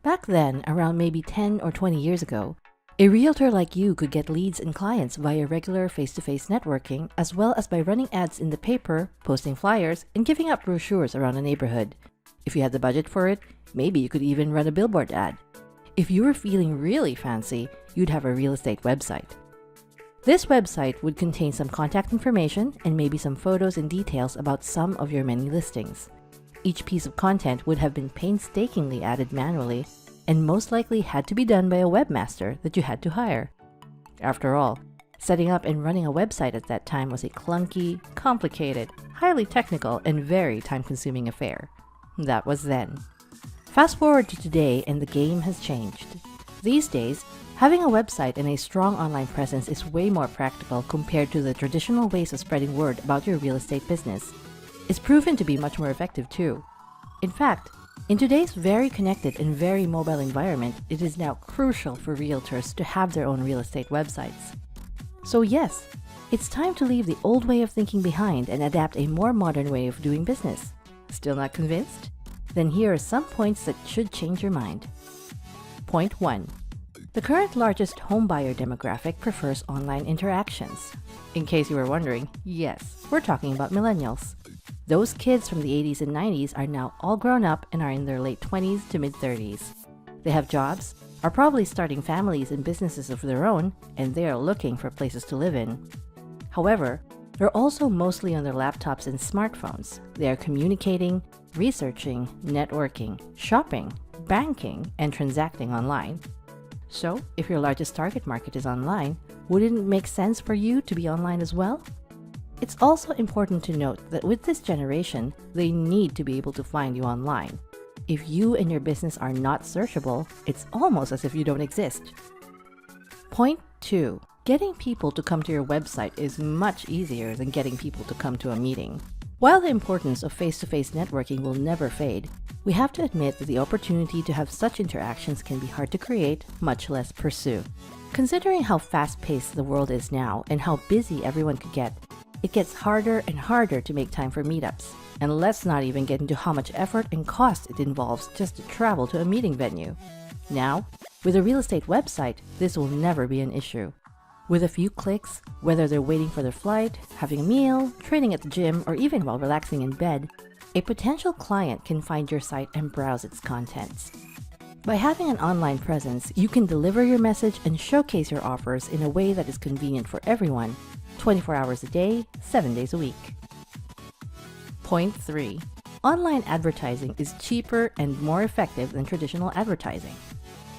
Back then, around maybe 10 or 20 years ago, a realtor like you could get leads and clients via regular face-to-face networking, as well as by running ads in the paper, posting flyers, and giving out brochures around the neighborhood. If you had the budget for it, maybe you could even run a billboard ad. If you were feeling really fancy, you'd have a real estate website. This website would contain some contact information and maybe some photos and details about some of your many listings. Each piece of content would have been painstakingly added manually and most likely had to be done by a webmaster that you had to hire. After all, setting up and running a website at that time was a clunky, complicated, highly technical, and very time-consuming affair. That was then. Fast forward to today and the game has changed. These days, having a website and a strong online presence is way more practical compared to the traditional ways of spreading word about your real estate business. It's proven to be much more effective too. In fact, in today's very connected and very mobile environment, it is now crucial for realtors to have their own real estate websites. So yes, it's time to leave the old way of thinking behind and adapt a more modern way of doing business. Still not convinced? Then here are some points that should change your mind. Point 1. The current largest homebuyer demographic prefers online interactions. In case you were wondering, yes, we're talking about millennials. Those kids from the 80s and 90s are now all grown up and are in their late 20s to mid-30s. They have jobs, are probably starting families and businesses of their own, and they are looking for places to live in. However, they're also mostly on their laptops and smartphones. They are communicating, researching, networking, shopping, banking, and transacting online. So, if your largest target market is online, wouldn't it make sense for you to be online as well? It's also important to note that with this generation, they need to be able to find you online. If you and your business are not searchable, it's almost as if you don't exist. Point 2. Getting people to come to your website is much easier than getting people to come to a meeting. While the importance of face-to-face networking will never fade, we have to admit that the opportunity to have such interactions can be hard to create, much less pursue. Considering how fast-paced the world is now and how busy everyone could get, it gets harder and harder to make time for meetups. And let's not even get into how much effort and cost it involves just to travel to a meeting venue. Now, with a real estate website, this will never be an issue. With a few clicks, whether they're waiting for their flight, having a meal, training at the gym, or even while relaxing in bed, a potential client can find your site and browse its contents. By having an online presence, you can deliver your message and showcase your offers in a way that is convenient for everyone, 24 hours a day, 7 days a week. Point 3. Online advertising is cheaper and more effective than traditional advertising.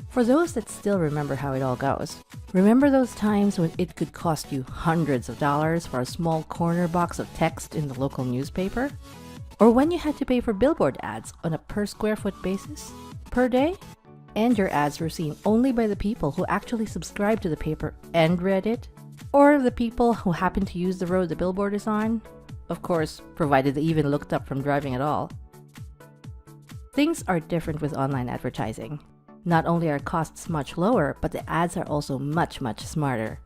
For those that still remember how it all goes, remember those times when it could cost you hundreds of dollars for a small corner box of text in the local newspaper? Or when you had to pay for billboard ads on a per square foot basis, per day? And your ads were seen only by the people who actually subscribed to the paper and read it? Or the people who happen to use the road the billboard is on? Of course, provided they even looked up from driving at all. Things are different with online advertising. Not only are costs much lower, but the ads are also much smarter.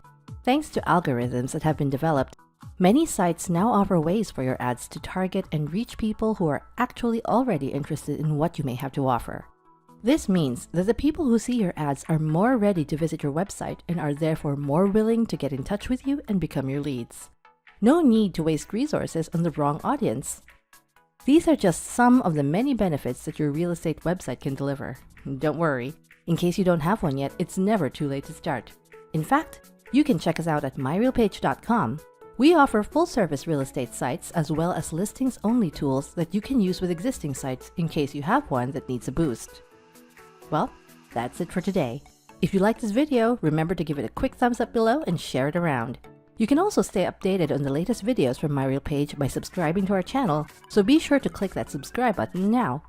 Thanks to algorithms that have been developed, many sites now offer ways for your ads to target and reach people who are actually already interested in what you may have to offer. This means that the people who see your ads are more ready to visit your website and are therefore more willing to get in touch with you and become your leads. No need to waste resources on the wrong audience. These are just some of the many benefits that your real estate website can deliver. Don't worry, in case you don't have one yet, it's never too late to start. In fact, you can check us out at myrealpage.com. We offer full-service real estate sites as well as listings-only tools that you can use with existing sites in case you have one that needs a boost. Well, that's it for today. If you liked this video, remember to give it a quick thumbs up below and share it around. You can also stay updated on the latest videos from My Real Page by subscribing to our channel, so be sure to click that subscribe button now.